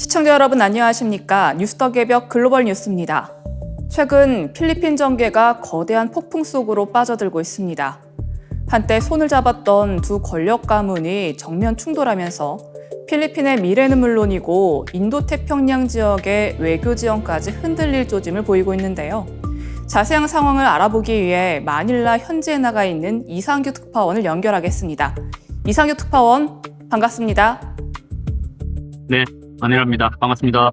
시청자 여러분 안녕하십니까? 뉴스더 개벽 글로벌 뉴스입니다. 최근 필리핀 정계가 거대한 폭풍 속으로 빠져들고 있습니다. 한때 손을 잡았던 두 권력 가문이 정면 충돌하면서 필리핀의 미래는 물론이고 인도태평양 지역의 외교 지원까지 흔들릴 조짐을 보이고 있는데요. 자세한 상황을 알아보기 위해 마닐라 현지에 나가 있는 이상규 특파원을 연결하겠습니다. 이상규 특파원, 반갑습니다. 네, 마닐라입니다. 반갑습니다.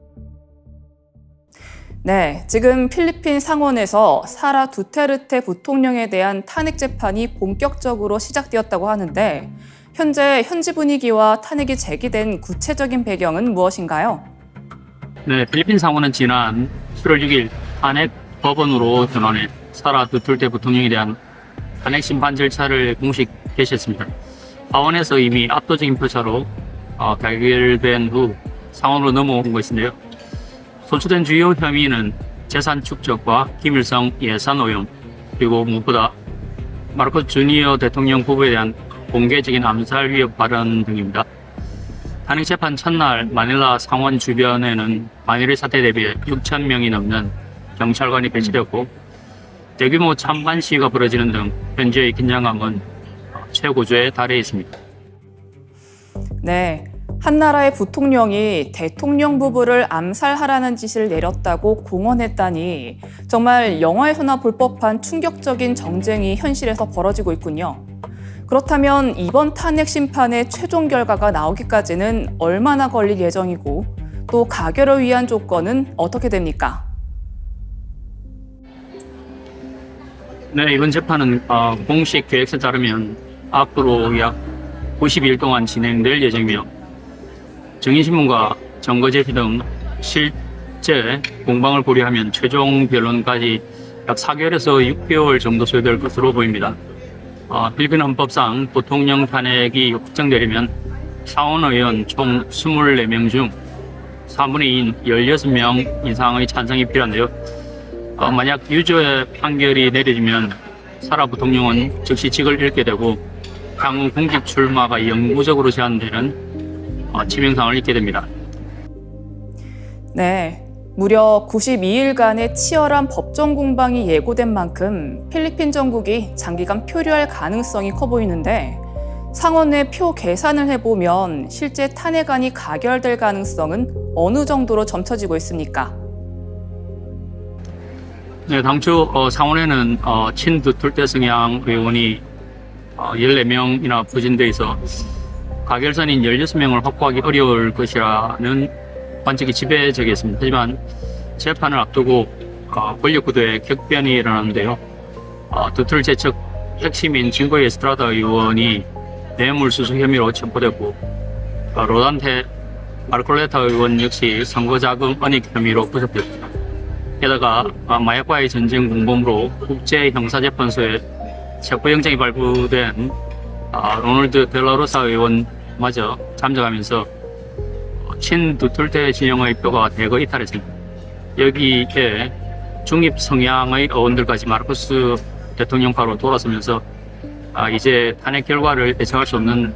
네, 지금 필리핀 상원에서 사라 두테르테 부통령에 대한 탄핵 재판이 본격적으로 시작되었다고 하는데 현재 현지 분위기와 탄핵이 제기된 구체적인 배경은 무엇인가요? 네, 필리핀 상원은 지난 7월 6일 탄핵 법원으로 전환해 사라 두테르테 부통령에 대한 탄핵 심판 절차를 공식 개시했습니다. 하원에서 이미 압도적인 표차로 결결된 후 상원으로 넘어온 것인데요. 소추된 주요 혐의는 재산 축적과 김일성 예산 오염, 그리고 무엇보다 마르코스 주니어 대통령 후보에 대한 공개적인 암살 위협 발언 등입니다. 탄핵 재판 첫날 마닐라 상원 주변에는 만일의 사태 대비해 6천 명이 넘는 경찰관이 배치되었고 대규모 찬반 시위가 벌어지는 등 현재의 긴장감은 최고조에 달해 있습니다. 네, 한 나라의 부통령이 대통령 부부를 암살하라는 지시를 내렸다고 공언했다니 정말 영화에서나 볼 법한 충격적인 정쟁이 현실에서 벌어지고 있군요. 그렇다면 이번 탄핵 심판의 최종 결과가 나오기까지는 얼마나 걸릴 예정이고 또 가결을 위한 조건은 어떻게 됩니까? 네, 이번 재판은 공식 계획에 따르면 앞으로 약 92일 동안 진행될 예정이며 정의신문과 정거제시 등 실제 공방을 고려하면 최종 변론까지 약 4개월에서 6개월 정도 소요될 것으로 보입니다. 필리핀 헌법상 부통령 탄핵이 확정되려면 상원의원 총 24명 중 3분의 2인 16명 이상의 찬성이 필요한데요. 만약 유죄 판결이 내려지면 사라 부통령은 즉시 직을 잃게 되고 향후 공직 출마가 영구적으로 제한되는 치명상을 입게 됩니다. 네, 무려 92일간의 치열한 법정 공방이 예고된 만큼 필리핀 정국이 장기간 표류할 가능성이 커 보이는데 상원의 표 계산을 해보면 실제 탄핵안이 가결될 가능성은 어느 정도로 점쳐지고 있습니까? 네, 당초 상원에는 친두툴테 성향 의원이 14명이나 부진돼 있어 가결선인 16명을 확보하기 어려울 것이라는 관측이 지배적이었습니다. 하지만 재판을 앞두고 권력구도에 격변이 일어났는데요. 두툴테 측 핵심인 증거 에스트라다 의원이 뇌물수수 혐의로 체포됐고 로단테 마르콜레타 의원 역시 선거자금 은닉 혐의로 구속됐습니다. 게다가 마약과의 전쟁 공범으로 국제형사재판소에 체포영장이 발부된 로널드 델라로사 의원마저 잠적하면서 친두툴테 진영의 표가 대거 이탈했습니다. 여기에 중립 성향의 의원들까지 마르코스 대통령파로 돌아서면서 이제 탄핵 결과를 예측할 수 없는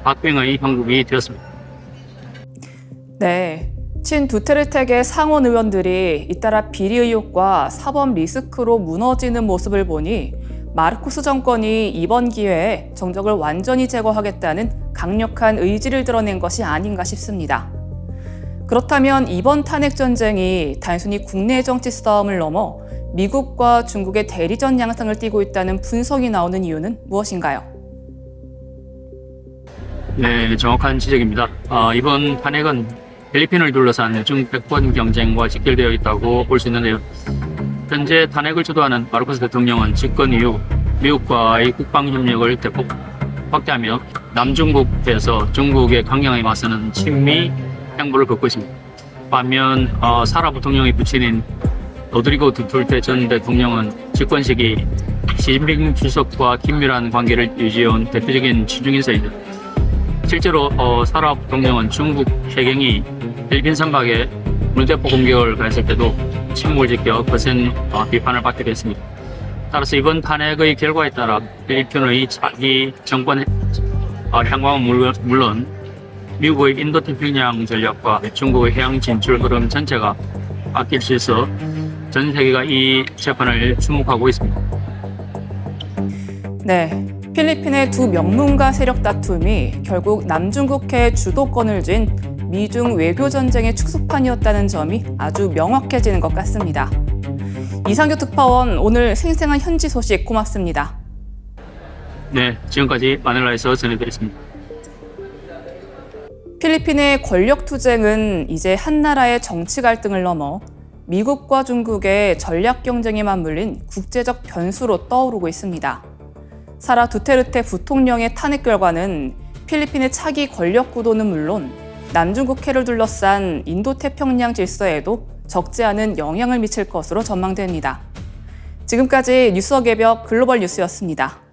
박빙의 형국이 되었습니다. 네, 친 두테르테계 상원 의원들이 잇따라 비리 의혹과 사법 리스크로 무너지는 모습을 보니 마르코스 정권이 이번 기회에 정적을 완전히 제거하겠다는 강력한 의지를 드러낸 것이 아닌가 싶습니다. 그렇다면 이번 탄핵 전쟁이 단순히 국내 정치 싸움을 넘어 미국과 중국의 대리전 양상을 띠고 있다는 분석이 나오는 이유는 무엇인가요? 네, 정확한 지적입니다. 이번 탄핵은 필리핀을 둘러싼 중패권 경쟁과 직결되어 있다고 볼 수 있는데요. 현재 탄핵을 주도하는 마르코스 대통령은 집권 이후 미국과의 국방협력을 대폭 확대하며 남중국에서 중국의 강경하게 맞서는 친미 행보를 걷고 있습니다. 반면 사라 부통령의 부친인 로드리고 두툴테 전 대통령은 집권 시기 시진핑 주석과 긴밀한 관계를 유지해온 대표적인 지중인사입니다. 실제로 사라 부통령은 중국 해경이 필리핀 선박에 물대포 공격을 가했을 때도 침묵을 지켜 거센 비판을 받게 됐습니다. 따라서 이번 탄핵의 결과에 따라 필리핀의 차기 정권 향방은 물론 미국의 인도태평양 전략과 중국의 해양 진출 흐름 전체가 바뀔 수 있어 전 세계가 이 재판을 주목하고 있습니다. 네, 필리핀의 두 명문가 세력 다툼이 결국 남중국해의 주도권을 쥔 미중 외교 전쟁의 축소판이었다는 점이 아주 명확해지는 것 같습니다. 이상규 특파원, 오늘 생생한 현지 소식 고맙습니다. 네, 지금까지 마닐라에서 전해드렸습니다. 필리핀의 권력 투쟁은 이제 한 나라의 정치 갈등을 넘어 미국과 중국의 전략 경쟁에 맞물린 국제적 변수로 떠오르고 있습니다. 사라 두테르테 부통령의 탄핵 결과는 필리핀의 차기 권력 구도는 물론 남중국해를 둘러싼 인도태평양 질서에도 적지 않은 영향을 미칠 것으로 전망됩니다. 지금까지 뉴스어개벽 글로벌 뉴스였습니다.